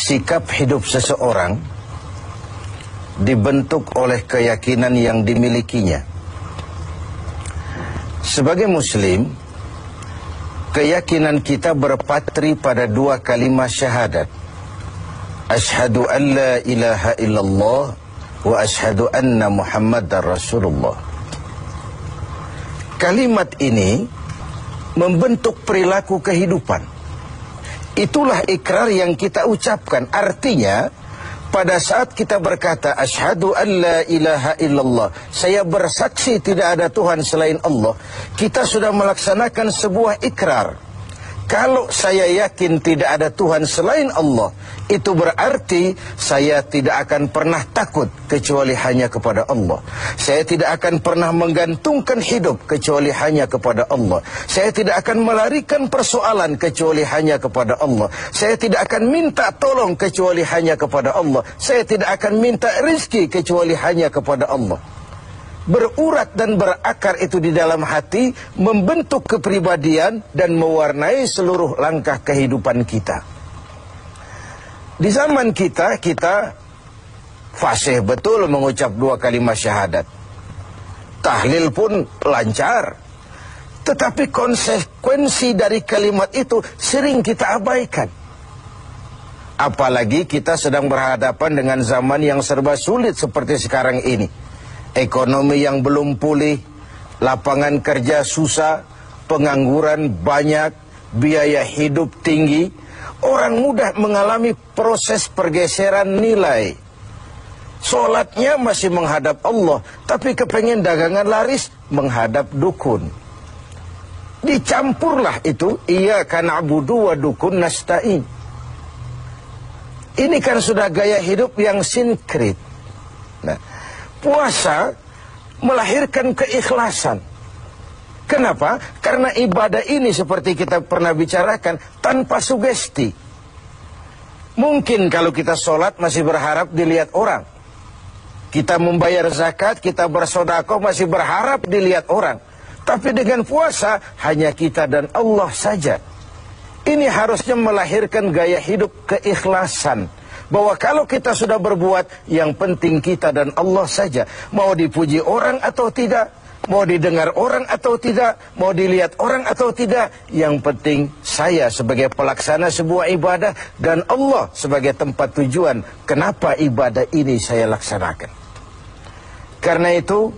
sikap hidup seseorang dibentuk oleh keyakinan yang dimilikinya. Sebagai muslim, keyakinan kita berpatri pada dua kalimat syahadat. Asyhadu an la ilaha illallah wa asyhadu anna Muhammadar Rasulullah. Kalimat ini membentuk perilaku kehidupan. Itulah ikrar yang kita ucapkan. Artinya, pada saat kita berkata asyhadu an la ilaha illallah, saya bersaksi tidak ada Tuhan selain Allah, kita sudah melaksanakan sebuah ikrar. Kalau saya yakin tidak ada Tuhan selain Allah, itu berarti saya tidak akan pernah takut kecuali hanya kepada Allah. Saya tidak akan pernah menggantungkan hidup kecuali hanya kepada Allah. Saya tidak akan melarikan persoalan kecuali hanya kepada Allah. Saya tidak akan minta tolong kecuali hanya kepada Allah. Saya tidak akan minta rezeki kecuali hanya kepada Allah. Berurat dan berakar itu di dalam hati, membentuk kepribadian dan mewarnai seluruh langkah kehidupan kita. Di zaman kita fasih betul mengucap dua kalimat syahadat. Tahlil pun lancar. Tetapi konsekuensi dari kalimat itu sering kita abaikan. Apalagi kita sedang berhadapan dengan zaman yang serba sulit seperti sekarang ini. Ekonomi yang belum pulih, lapangan kerja susah, pengangguran banyak, biaya hidup tinggi. Orang mudah mengalami proses pergeseran nilai. Sholatnya masih menghadap Allah, tapi kepengen dagangan laris menghadap dukun. Dicampurlah itu, iyyaka na'budu wa dukun nasta'in. Ini kan sudah gaya hidup yang sinkrit. Nah, puasa melahirkan keikhlasan. Kenapa? Karena ibadah ini seperti kita pernah bicarakan tanpa sugesti. Mungkin kalau kita sholat masih berharap dilihat orang. Kita membayar zakat, kita bersedekah masih berharap dilihat orang. Tapi dengan puasa hanya kita dan Allah saja. Ini harusnya melahirkan gaya hidup keikhlasan. Bahwa kalau kita sudah berbuat, yang penting kita dan Allah saja. Mau dipuji orang atau tidak, mau didengar orang atau tidak, mau dilihat orang atau tidak, yang penting saya sebagai pelaksana sebuah ibadah dan Allah sebagai tempat tujuan kenapa ibadah ini saya laksanakan. Karena itu,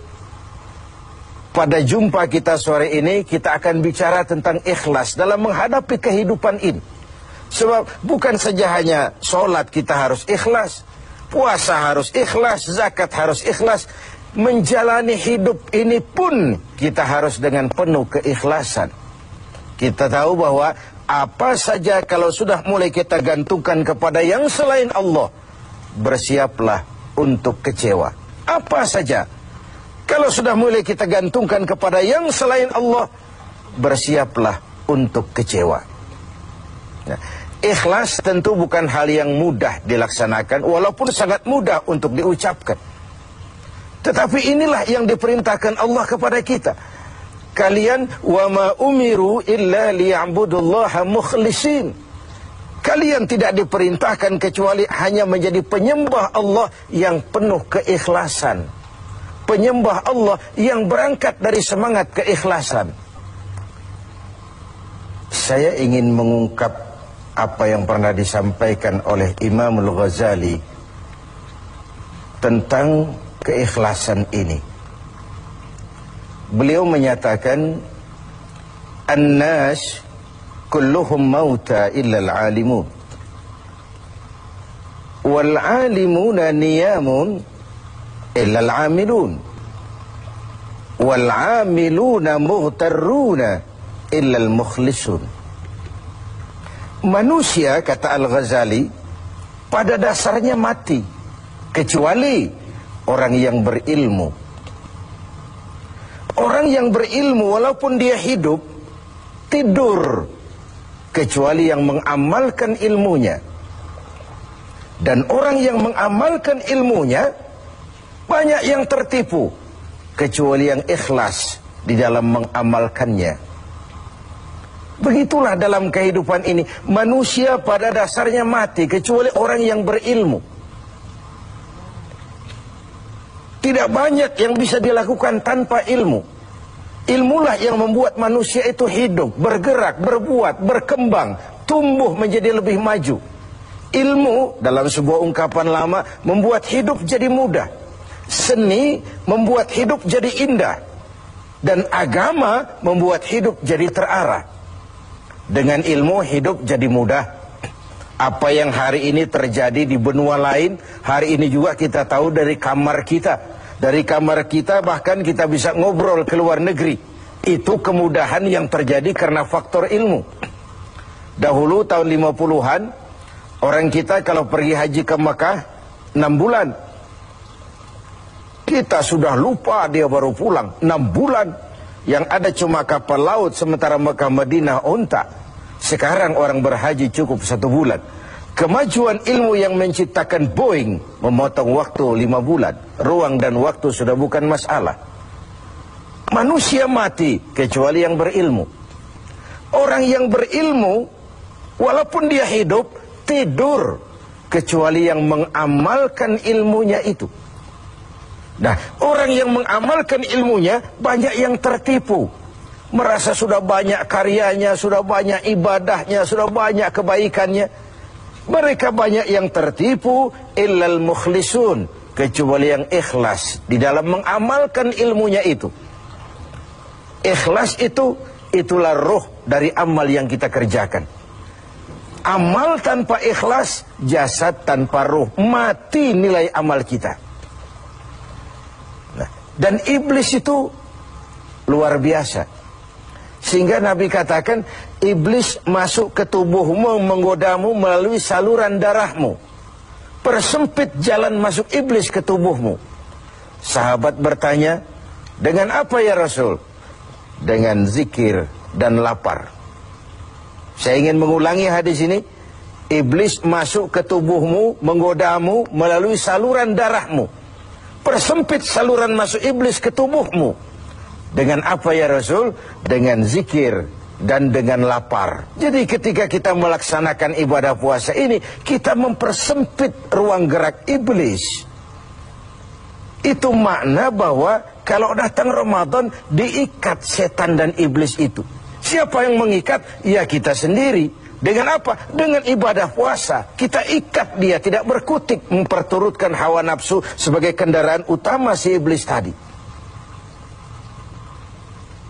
pada jumpa kita sore ini, kita akan bicara tentang ikhlas dalam menghadapi kehidupan ini. Sebab bukan saja hanya sholat kita harus ikhlas, puasa harus ikhlas, zakat harus ikhlas. Menjalani hidup ini pun kita harus dengan penuh keikhlasan. Kita tahu bahwa apa saja kalau sudah mulai kita gantungkan kepada yang selain Allah, bersiaplah untuk kecewa. Apa saja kalau sudah mulai kita gantungkan kepada yang selain Allah, bersiaplah untuk kecewa. Nah, ikhlas tentu bukan hal yang mudah dilaksanakan, walaupun sangat mudah untuk diucapkan. Tetapi inilah yang diperintahkan Allah kepada kita. Kalian wa ma umiru illa liya'budullaha mukhlisin. Kalian tidak diperintahkan kecuali hanya menjadi penyembah Allah yang penuh keikhlasan. Penyembah Allah yang berangkat dari semangat keikhlasan. Saya ingin mengungkap apa yang pernah disampaikan oleh Imam Al-Ghazali tentang keikhlasan ini. Beliau menyatakan, "An-nas kulluhum mauta illa al-alimun. Wal-alimuna niyamun illa al-amilun. Wal-amiluna mughtarruna illa al-mukhlisun." Manusia, kata Al-Ghazali, pada dasarnya mati, kecuali orang yang berilmu. Orang yang berilmu walaupun dia hidup, tidur, kecuali yang mengamalkan ilmunya. Dan orang yang mengamalkan ilmunya, banyak yang tertipu, kecuali yang ikhlas di dalam mengamalkannya. Begitulah dalam kehidupan ini. Manusia pada dasarnya mati kecuali orang yang berilmu. Tidak banyak yang bisa dilakukan tanpa ilmu. Ilmulah yang membuat manusia itu hidup, bergerak, berbuat, berkembang, tumbuh menjadi lebih maju. Ilmu dalam sebuah ungkapan lama membuat hidup jadi mudah. Seni membuat hidup jadi indah. Dan agama membuat hidup jadi terarah. Dengan ilmu hidup jadi mudah. Apa yang hari ini terjadi di benua lain, hari ini juga kita tahu dari kamar kita. Dari kamar kita bahkan kita bisa ngobrol ke luar negeri. Itu kemudahan yang terjadi karena faktor ilmu. Dahulu tahun 50-an, orang kita kalau pergi haji ke Mekah 6 bulan. Kita sudah lupa dia baru pulang 6 bulan. Yang ada cuma kapal laut, sementara Mekah Madinah unta. Sekarang orang berhaji cukup 1 bulan. Kemajuan ilmu yang menciptakan Boeing memotong waktu 5 bulan. Ruang dan waktu sudah bukan masalah. Manusia mati kecuali yang berilmu. Orang yang berilmu, walaupun dia hidup, tidur kecuali yang mengamalkan ilmunya itu. Nah, orang yang mengamalkan ilmunya banyak yang tertipu. Merasa sudah banyak karyanya, sudah banyak ibadahnya, sudah banyak kebaikannya. Mereka banyak yang tertipu, illal mukhlisun, kecuali yang ikhlas di dalam mengamalkan ilmunya itu. Ikhlas itu, itulah ruh dari amal yang kita kerjakan. Amal tanpa ikhlas, jasad tanpa ruh, mati nilai amal kita. Nah, dan iblis itu luar biasa. Sehingga Nabi katakan, iblis masuk ke tubuhmu, menggodamu melalui saluran darahmu. Persempit jalan masuk iblis ke tubuhmu. Sahabat bertanya, dengan apa ya Rasul? Dengan zikir dan lapar. Saya ingin mengulangi hadis ini. Iblis masuk ke tubuhmu, menggodamu melalui saluran darahmu. Persempit saluran masuk iblis ke tubuhmu. Dengan apa ya Rasul? Dengan zikir dan dengan lapar. Jadi ketika kita melaksanakan ibadah puasa ini, kita mempersempit ruang gerak iblis. Itu makna bahwa kalau datang Ramadan, diikat setan dan iblis itu. Siapa yang mengikat? Ya kita sendiri. Dengan apa? Dengan ibadah puasa. Kita ikat dia, tidak berkutik, memperturutkan hawa nafsu sebagai kendaraan utama si iblis tadi.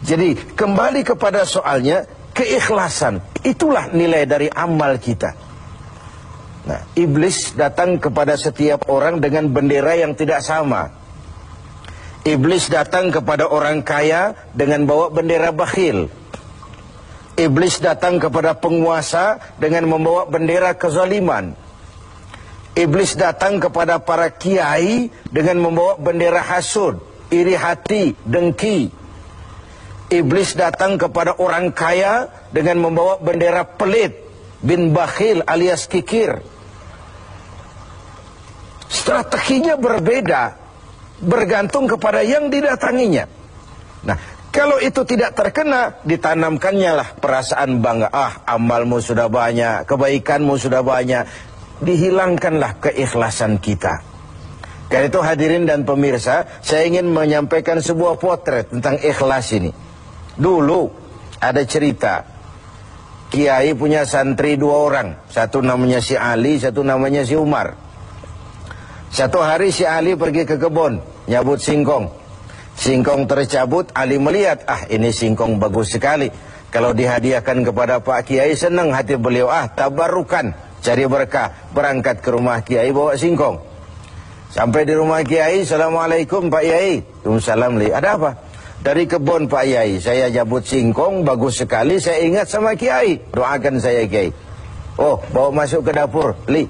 Jadi kembali kepada soalnya, keikhlasan. Itulah nilai dari amal kita. Nah, iblis datang kepada setiap orang dengan bendera yang tidak sama. Iblis datang kepada orang kaya dengan bawa bendera bakhil. Iblis datang kepada penguasa dengan membawa bendera kezaliman. Iblis datang kepada para kiai dengan membawa bendera hasud, iri hati, dengki. Iblis datang kepada orang kaya dengan membawa bendera pelit, bin bakhil alias kikir. Strateginya berbeda, bergantung kepada yang didatanginya. Nah, kalau itu tidak terkena, ditanamkannya lah perasaan bangga. Ah, amalmu sudah banyak, kebaikanmu sudah banyak. Dihilangkanlah keikhlasan kita. Karena itu hadirin dan pemirsa, saya ingin menyampaikan sebuah potret tentang ikhlas ini. Dulu ada cerita, kiai punya santri 2 orang. Satu namanya si Ali, satu namanya si Umar. Satu hari si Ali pergi ke kebun, nyabut singkong. Singkong tercabut, Ali melihat, ah ini singkong bagus sekali. Kalau dihadiahkan kepada Pak Kiai, senang hati beliau. Ah, tabarukan, cari berkah. Berangkat ke rumah Kiai bawa singkong. Sampai di rumah Kiai, Assalamualaikum Pak Kiai. Waalaikumsalam. Ada apa? Dari kebun Pak Kiai, saya jabut singkong, bagus sekali, saya ingat sama Kiai. Doakan saya Kiai. Oh, bawa masuk ke dapur, Li.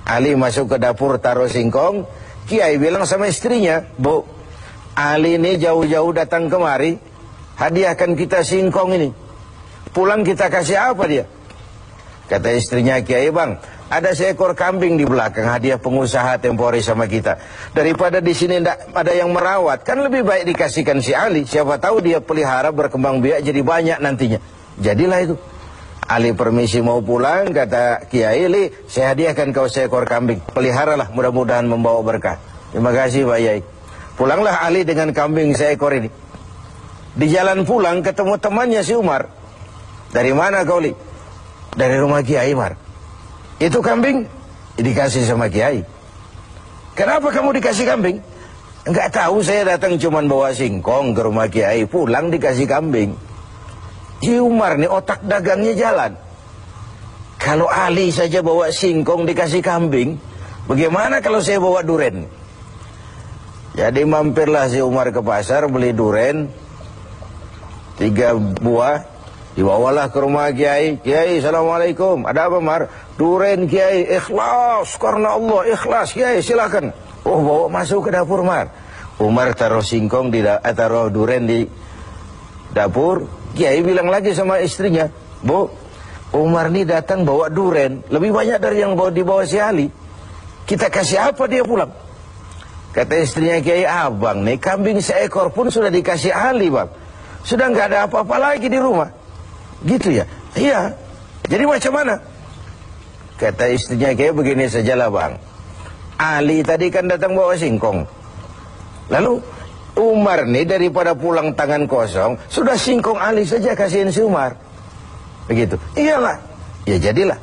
Ali masuk ke dapur, taruh singkong. Kiai bilang sama istrinya, Bu, Ali ini jauh-jauh datang kemari, hadiahkan kita singkong ini. Pulang kita kasih apa dia? Kata istrinya Kiai, Bang, ada seekor kambing di belakang, hadiah pengusaha tempo hari sama kita. Daripada di sini tidak ada yang merawat, kan lebih baik dikasihkan si Ali. Siapa tahu dia pelihara berkembang biak jadi banyak nantinya. Jadilah itu. Ali permisi mau pulang, kata Kiai, "Li, saya hadiahkan kau seekor kambing. Peliharalah, mudah-mudahan membawa berkah." "Terima kasih Pak Yai." Pulanglah Ali dengan kambing seekor ini. Di jalan pulang ketemu temannya si Umar. "Dari mana kau, Li?" "Dari rumah Kiai, Umar." "Itu kambing?" "Dikasih sama Kiai." "Kenapa kamu dikasih kambing?" "Enggak tahu, saya datang cuman bawa singkong ke rumah Kiai, pulang dikasih kambing." Si Umar nih otak dagangnya jalan. Kalau Ali saja bawa singkong dikasih kambing, bagaimana kalau saya bawa duren? Jadi mampirlah si Umar ke pasar beli duren 3 buah, dibawalah ke rumah Kiai. "Kiai, assalamualaikum." "Ada apa, Mar?" "Duren Kiai, ikhlas karena Allah, ikhlas Kiai, silakan." "Oh, bawa masuk ke dapur, Mar." Umar taruh singkong taruh duren di dapur. Kiai bilang lagi sama istrinya, "Bu, Umar ini datang bawa duren lebih banyak dari yang dibawa si Ali. Kita kasih apa dia pulang?" Kata istrinya Kiai, "Abang nih kambing seekor pun sudah dikasih Ali, Bang. Sudah nggak ada apa-apa lagi di rumah." "Gitu ya?" "Iya." "Jadi macam mana?" Kata istrinya Kiai, "Begini sajalah, Bang. Ali tadi kan datang bawa singkong. Lalu Umar nih daripada pulang tangan kosong, sudah singkong Ali saja kasihin si Umar." Begitu. "Iyalah." Ya jadilah.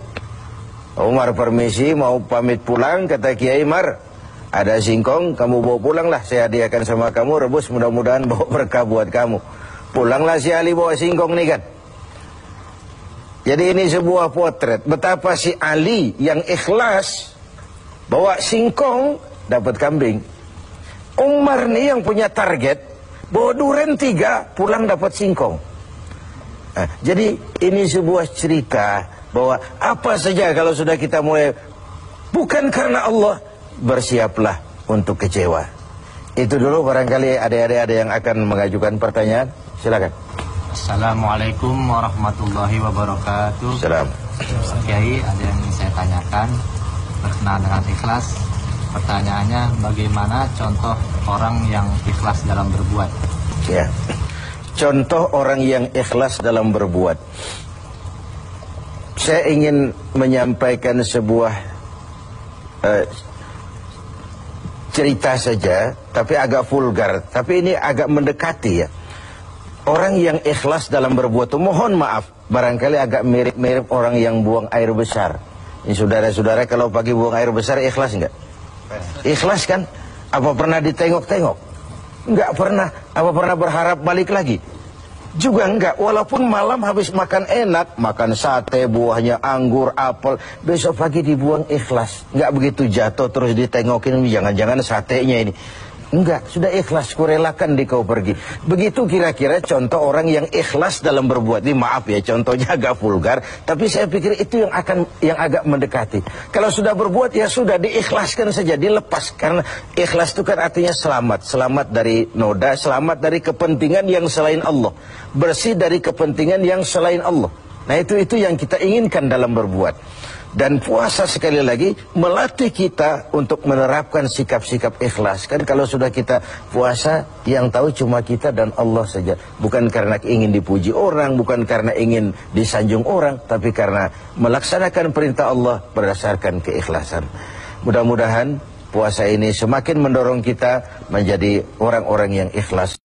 Umar permisi mau pamit pulang, kata Kiai, "Mar, ada singkong, kamu bawa pulang lah, saya hadiahkan sama kamu, rebus, mudah-mudahan bawa berkah buat kamu." Pulanglah si Ali bawa singkong nih kan. Jadi ini sebuah potret betapa si Ali yang ikhlas bawa singkong dapat kambing. Umar nih yang punya target bawa duren 3, pulang dapat singkong. Nah, jadi ini sebuah cerita bahwa apa saja kalau sudah kita mulai bukan karena Allah, bersiaplah untuk kecewa. Itu dulu, barangkali adik-adik ada yang akan mengajukan pertanyaan. Silakan. Assalamualaikum warahmatullahi wabarakatuh. Salam. Pak Kiai, ada yang ingin saya tanyakan berkenaan dengan ikhlas. Pertanyaannya, bagaimana contoh orang yang ikhlas dalam berbuat? Ya, contoh orang yang ikhlas dalam berbuat. Saya ingin menyampaikan sebuah cerita saja, tapi agak vulgar. Tapi ini agak mendekati ya. Orang yang ikhlas dalam berbuat itu, mohon maaf, barangkali agak mirip-mirip orang yang buang air besar. Ini saudara-saudara kalau pagi buang air besar ikhlas enggak? Ikhlas kan? Apa pernah ditengok-tengok? Enggak pernah. Apa pernah berharap balik lagi? Juga enggak. Walaupun malam habis makan enak, makan sate, buahnya anggur, apel, besok pagi dibuang ikhlas. Enggak begitu jatuh terus ditengokin, jangan-jangan satenya ini. Enggak, sudah ikhlas, kurelakan di kau pergi. Begitu kira-kira contoh orang yang ikhlas dalam berbuat. Ini maaf ya, contohnya agak vulgar, tapi saya pikir itu yang agak mendekati. Kalau sudah berbuat ya sudah diikhlaskan saja, dilepas, karena ikhlas itu kan artinya selamat, selamat dari noda, selamat dari kepentingan yang selain Allah, bersih dari kepentingan yang selain Allah. Nah itu yang kita inginkan dalam berbuat. Dan puasa sekali lagi melatih kita untuk menerapkan sikap-sikap ikhlas. Kan kalau sudah kita puasa, yang tahu cuma kita dan Allah saja. Bukan karena ingin dipuji orang, bukan karena ingin disanjung orang, tapi karena melaksanakan perintah Allah berdasarkan keikhlasan. Mudah-mudahan puasa ini semakin mendorong kita menjadi orang-orang yang ikhlas